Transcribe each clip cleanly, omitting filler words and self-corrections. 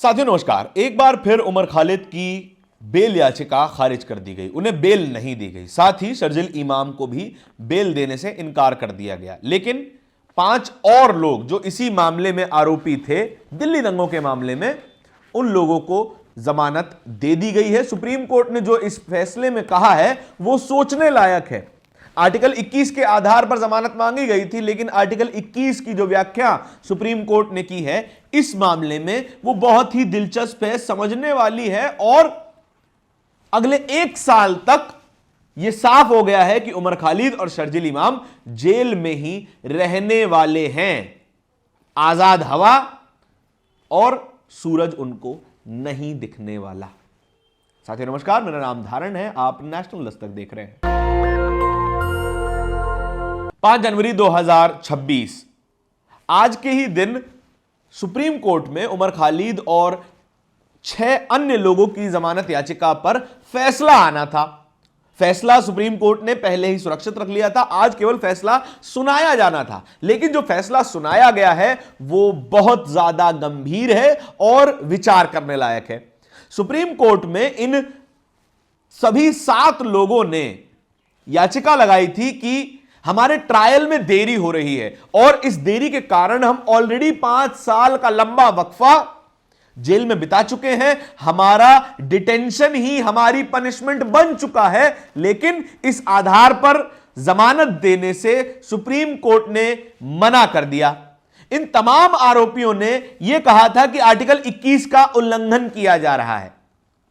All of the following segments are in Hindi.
साथियों नमस्कार। एक बार फिर उमर खालिद की बेल याचिका खारिज कर दी गई, उन्हें बेल नहीं दी गई। साथ ही शर्जिल इमाम को भी बेल देने से इनकार कर दिया गया। लेकिन 5 और लोग जो इसी मामले में आरोपी थे, दिल्ली दंगों के मामले में, उन लोगों को जमानत दे दी गई है। सुप्रीम कोर्ट ने जो इस फैसले में कहा है वो सोचने लायक है। आर्टिकल 21 के आधार पर जमानत मांगी गई थी, लेकिन आर्टिकल 21 की जो व्याख्या सुप्रीम कोर्ट ने की है इस मामले में वो बहुत ही दिलचस्प है, समझने वाली है। और अगले 1 साल तक यह साफ हो गया है कि उमर खालिद और शर्जिल इमाम जेल में ही रहने वाले हैं। आजाद हवा और सूरज उनको नहीं दिखने वाला। साथियों नमस्कार, मेरा नाम धारण है, आप नेशनल दस्तक देख रहे हैं। 5 जनवरी 2026 आज के ही दिन सुप्रीम कोर्ट में उमर खालिद और 6 अन्य लोगों की जमानत याचिका पर फैसला आना था। फैसला सुप्रीम कोर्ट ने पहले ही सुरक्षित रख लिया था, आज केवल फैसला सुनाया जाना था। लेकिन जो फैसला सुनाया गया है वो बहुत ज्यादा गंभीर है और विचार करने लायक है। सुप्रीम कोर्ट में इन सभी 7 लोगों ने याचिका लगाई थी कि हमारे ट्रायल में देरी हो रही है और इस देरी के कारण हम ऑलरेडी 5 साल का लंबा वक्फा जेल में बिता चुके हैं। हमारा डिटेंशन ही हमारी पनिशमेंट बन चुका है। लेकिन इस आधार पर जमानत देने से सुप्रीम कोर्ट ने मना कर दिया। इन तमाम आरोपियों ने यह कहा था कि आर्टिकल 21 का उल्लंघन किया जा रहा है।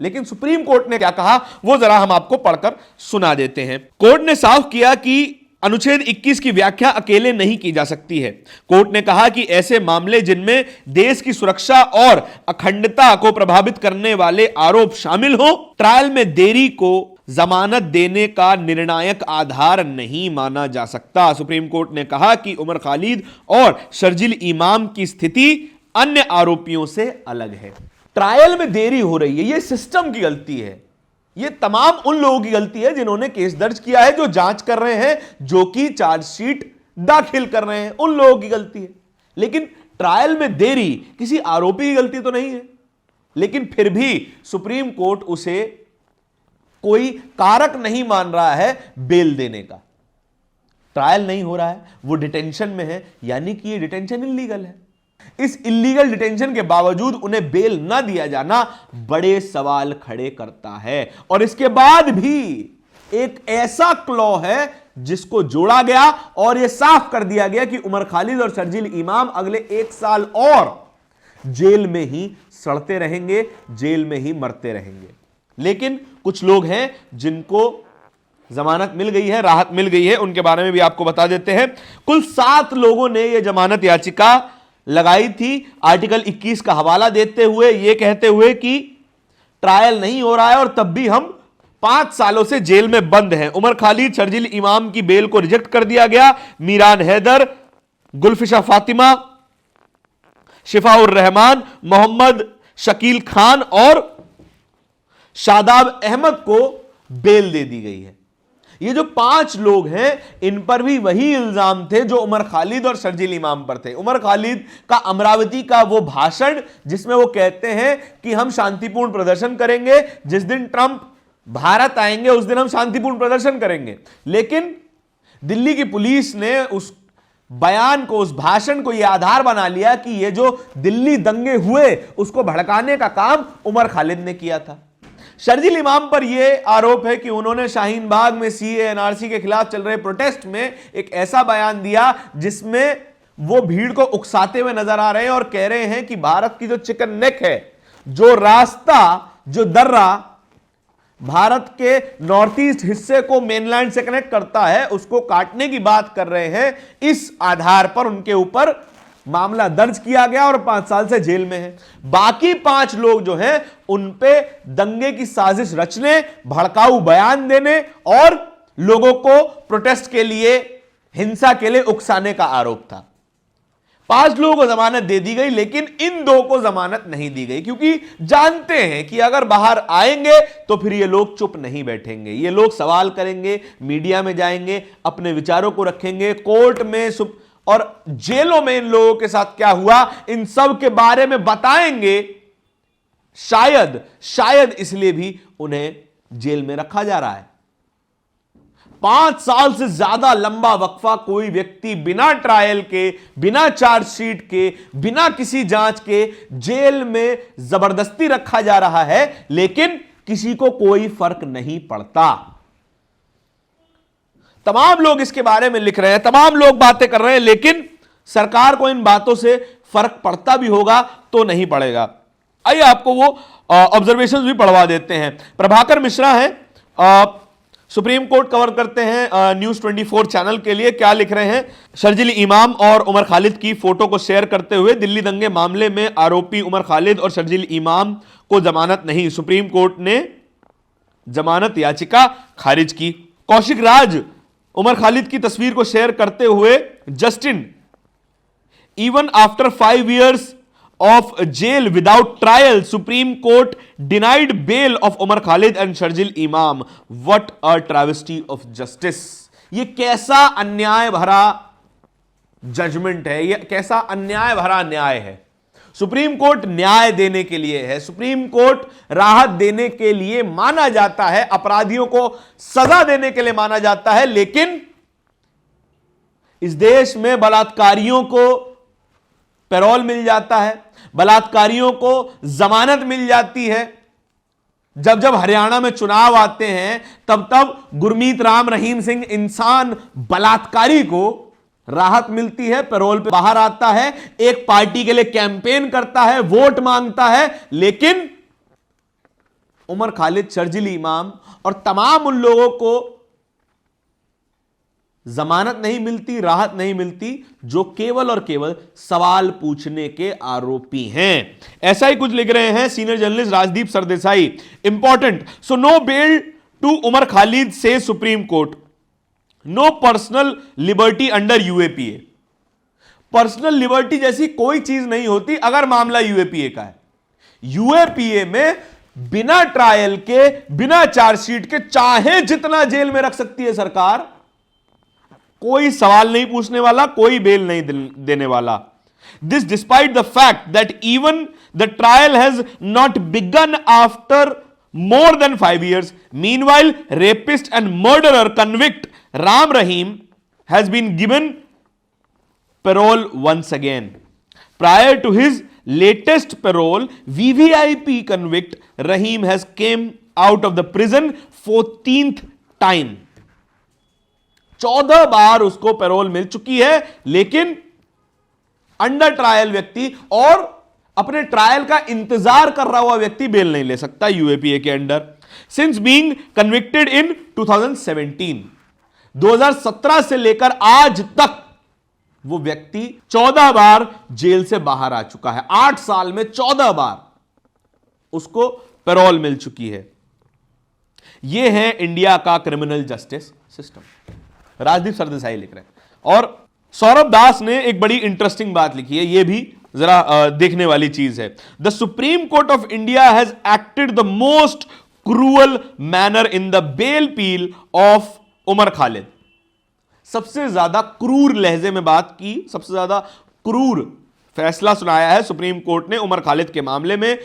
लेकिन सुप्रीम कोर्ट ने क्या कहा वो जरा हम आपको पढ़कर सुना देते हैं। कोर्ट ने साफ किया कि अनुच्छेद 21 की व्याख्या अकेले नहीं की जा सकती है। कोर्ट ने कहा कि ऐसे मामले जिनमें देश की सुरक्षा और अखंडता को प्रभावित करने वाले आरोप शामिल हो, ट्रायल में देरी को जमानत देने का निर्णायक आधार नहीं माना जा सकता। सुप्रीम कोर्ट ने कहा कि उमर खालिद और शर्जिल इमाम की स्थिति अन्य आरोपियों से अलग है। ट्रायल में देरी हो रही है, यह सिस्टम की गलती है। ये तमाम उन लोगों की गलती है जिन्होंने केस दर्ज किया है, जो जांच कर रहे हैं, जो कि चार्जशीट दाखिल कर रहे हैं, उन लोगों की गलती है। लेकिन ट्रायल में देरी किसी आरोपी की गलती तो नहीं है। लेकिन फिर भी सुप्रीम कोर्ट उसे कोई कारक नहीं मान रहा है बेल देने का। ट्रायल नहीं हो रहा है, वो डिटेंशन में है, यानी कि ये डिटेंशन इल्लीगल है। इस इल्लीगल डिटेंशन के बावजूद उन्हें बेल ना दिया जाना बड़े सवाल खड़े करता है। और इसके बाद भी एक ऐसा क्लॉ है जिसको जोड़ा गया और यह साफ कर दिया गया कि उमर खालिद और शर्जिल इमाम अगले 1 साल और जेल में ही सड़ते रहेंगे, जेल में ही मरते रहेंगे। लेकिन कुछ लोग हैं जिनको जमानत मिल गई है, राहत मिल गई है, उनके बारे में भी आपको बता देते हैं। कुल 7 लोगों ने यह जमानत याचिका लगाई थी, आर्टिकल 21 का हवाला देते हुए, यह कहते हुए कि ट्रायल नहीं हो रहा है और तब भी हम 5 सालों से जेल में बंद हैं। उमर खालिद शर्जिल इमाम की बेल को रिजेक्ट कर दिया गया। मीरान हैदर, गुलफिशा फातिमा, शिफाउर रहमान, मोहम्मद शकील खान और शादाब अहमद को बेल दे दी गई है। ये जो 5 लोग हैं इन पर भी वही इल्जाम थे जो उमर खालिद और शर्जिल इमाम पर थे। उमर खालिद का अमरावती का वो भाषण जिसमें वो कहते हैं कि हम शांतिपूर्ण प्रदर्शन करेंगे, जिस दिन ट्रंप भारत आएंगे उस दिन हम शांतिपूर्ण प्रदर्शन करेंगे। लेकिन दिल्ली की पुलिस ने उस बयान को, उस भाषण को यह आधार बना लिया कि ये जो दिल्ली दंगे हुए उसको भड़काने का काम उमर खालिद ने किया था। शर्जिल इमाम पर यह आरोप है कि उन्होंने शाहीन बाग में सीए एनआरसी के खिलाफ चल रहे प्रोटेस्ट में एक ऐसा बयान दिया जिसमें वो भीड़ को उकसाते हुए नजर आ रहे हैं और कह रहे हैं कि भारत की जो चिकन नेक है, जो रास्ता, जो दर्रा भारत के नॉर्थ ईस्ट हिस्से को मेनलैंड से कनेक्ट करता है, उसको काटने की बात कर रहे हैं। इस आधार पर उनके ऊपर मामला दर्ज किया गया और 5 साल से जेल में है। बाकी 5 लोग जो हैं उन पे दंगे की साजिश रचने, भड़काऊ बयान देने और लोगों को प्रोटेस्ट के लिए, हिंसा के लिए उकसाने का आरोप था। 5 लोगों को जमानत दे दी गई, लेकिन इन 2 को जमानत नहीं दी गई क्योंकि जानते हैं कि अगर बाहर आएंगे तो फिर ये लोग चुप नहीं बैठेंगे। ये लोग सवाल करेंगे, मीडिया में जाएंगे, अपने विचारों को रखेंगे, कोर्ट में और जेलों में इन लोगों के साथ क्या हुआ इन सब के बारे में बताएंगे शायद शायद इसलिए भी उन्हें जेल में रखा जा रहा है। 5 साल से ज्यादा लंबा वक्फा कोई व्यक्ति बिना ट्रायल के, बिना चार्जशीट के, बिना किसी जांच के जेल में जबरदस्ती रखा जा रहा है, लेकिन किसी को कोई फर्क नहीं पड़ता। तमाम लोग इसके बारे में लिख रहे हैं, तमाम लोग बातें कर रहे हैं, लेकिन सरकार को इन बातों से फर्क पड़ता भी होगा तो नहीं पड़ेगा। आइए आपको वो ऑब्जर्वेशंस भी पढ़वा देते हैं। प्रभाकर मिश्रा है, सुप्रीम कोर्ट कवर करते हैं न्यूज 24 चैनल के लिए। क्या लिख रहे हैं? शर्जील इमाम और उमर खालिद की फोटो को शेयर करते हुए, दिल्ली दंगे मामले में आरोपी उमर खालिद और शर्जील इमाम को जमानत नहीं, सुप्रीम कोर्ट ने जमानत याचिका खारिज की। कौशिक राज उमर खालिद की तस्वीर को शेयर करते हुए, Justin, even after 5 years of jail without trial, Supreme Court denied bail of Umar Khalid and Sharjil Imam. What a travesty of justice. ये कैसा अन्याय भरा जजमेंट है, ये कैसा अन्याय भरा न्याय है। सुप्रीम कोर्ट न्याय देने के लिए है, सुप्रीम कोर्ट राहत देने के लिए माना जाता है, अपराधियों को सजा देने के लिए माना जाता है, लेकिन इस देश में बलात्कारियों को पैरोल मिल जाता है, बलात्कारियों को जमानत मिल जाती है। जब जब हरियाणा में चुनाव आते हैं तब तब गुरमीत राम रहीम सिंह इंसान बलात्कारी को राहत मिलती है, पैरोल पे बाहर आता है, एक पार्टी के लिए कैंपेन करता है, वोट मांगता है, लेकिन उमर खालिद, शर्जील इमाम और तमाम उन लोगों को जमानत नहीं मिलती, राहत नहीं मिलती, जो केवल और केवल सवाल पूछने के आरोपी हैं। ऐसा ही कुछ लिख रहे हैं senior journalist Rajdeep Sardesai. Important, so no bail to Umar Khalid से supreme court, no personal liberty under UAPA. Personal liberty जैसी कोई चीज नहीं होती अगर मामला यूएपीए का है। यूएपीए में बिना ट्रायल के, बिना चार्जशीट के चाहे जितना जेल में रख सकती है सरकार, कोई सवाल नहीं पूछने वाला, कोई बेल नहीं देने वाला। This despite the fact that even the trial has not begun after more than 5 years. Meanwhile, rapist and murderer convict Ram Rahim has been given parole once again. Prior to his latest parole, VVIP convict Rahim has came out of the prison 14th time. 14 बार उसको पैरोल मिल चुकी है, लेकिन अंडर ट्रायल व्यक्ति और अपने ट्रायल का इंतजार कर रहा हुआ व्यक्ति बेल नहीं ले सकता यूएपीए के अंडर। सिंस बीइंग कन्विक्टेड इन 2017 से लेकर आज तक वो व्यक्ति 14 बार जेल से बाहर आ चुका है। 8 साल में 14 बार उसको पैरोल मिल चुकी है। यह है इंडिया का criminal justice system. Rajdeep Sardesai लिख रहे हैं। और सौरभ दास ने एक बड़ी इंटरेस्टिंग बात लिखी है, यह भी जरा देखने वाली चीज है। The Supreme Court of India has acted the most cruel manner in the bail plea of Umar Khalid. सबसे ज्यादा क्रूर लहजे में बात की, सबसे ज्यादा क्रूर फैसला सुनाया है सुप्रीम कोर्ट ने उमर खालिद के मामले में।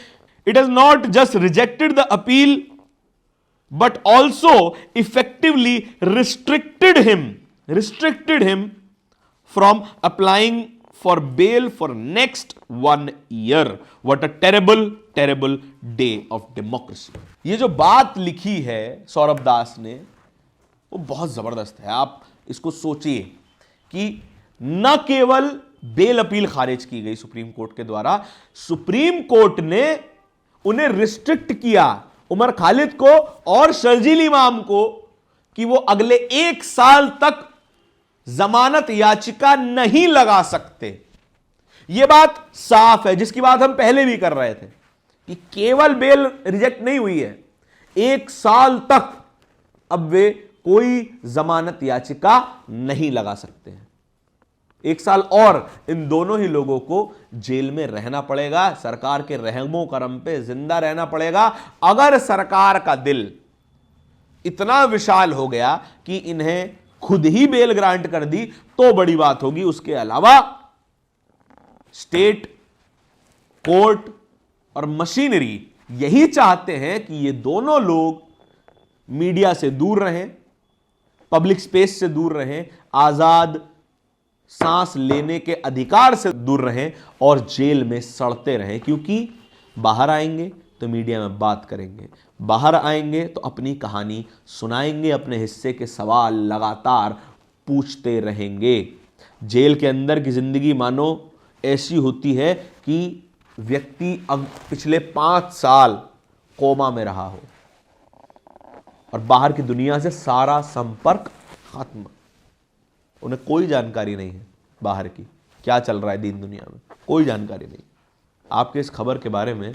It has not just rejected the appeal but also effectively restricted him from applying for bail for next 1 year. What a terrible day of democracy. ये जो बात लिखी है सौरभ दास ने वो बहुत जबरदस्त है। आप इसको सोचिए कि न केवल बेल अपील खारिज की गई सुप्रीम कोर्ट के द्वारा, सुप्रीम कोर्ट ने उन्हें रिस्ट्रिक्ट किया, उमर खालिद को और शर्जील इमाम को, कि वो अगले 1 साल तक जमानत याचिका नहीं लगा सकते। यह बात साफ है, जिसकी बात हम पहले भी कर रहे थे कि केवल बेल रिजेक्ट नहीं हुई है, 1 साल तक अब वे कोई जमानत याचिका नहीं लगा सकते हैं। 1 साल और इन दोनों ही लोगों को जेल में रहना पड़ेगा, सरकार के रहमो करम पे जिंदा रहना पड़ेगा। अगर सरकार का दिल इतना विशाल हो गया कि इन्हें खुद ही बेल ग्रांट कर दी तो बड़ी बात होगी। उसके अलावा स्टेट, कोर्ट और मशीनरी यही चाहते हैं कि ये दोनों लोग मीडिया से दूर रहें, पब्लिक स्पेस से दूर रहें, आजाद सांस लेने के अधिकार से दूर रहें और जेल में सड़ते रहें। क्योंकि बाहर आएंगे तो मीडिया में बात करेंगे, बाहर आएंगे तो अपनी कहानी सुनाएंगे, अपने हिस्से के सवाल लगातार पूछते रहेंगे। जेल के अंदर की जिंदगी मानो ऐसी होती है कि व्यक्ति अब पिछले 5 साल कोमा में रहा हो और बाहर की दुनिया से सारा संपर्क खत्म, उन्हें कोई जानकारी नहीं है बाहर की क्या चल रहा है दीन दुनिया में, कोई जानकारी नहीं। आपके इस खबर के बारे में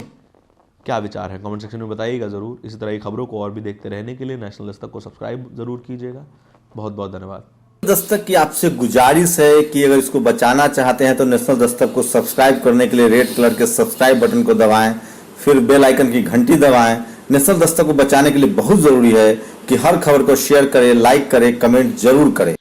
क्या विचार है कमेंट सेक्शन में बताइएगा ज़रूर। इसी तरह की खबरों को और भी देखते रहने के लिए नेशनल दस्तक को सब्सक्राइब ज़रूर कीजिएगा। बहुत बहुत धन्यवाद। दस्तक की आपसे गुजारिश है कि अगर इसको बचाना चाहते हैं तो नेशनल दस्तक को सब्सक्राइब करने के लिए रेड कलर के सब्सक्राइब बटन को दबाएं, फिर बेल आइकन की घंटी दबाएं। नेशनल दस्तक को बचाने के लिए बहुत ज़रूरी है कि हर खबर को शेयर करें, लाइक करें, कमेंट जरूर करें।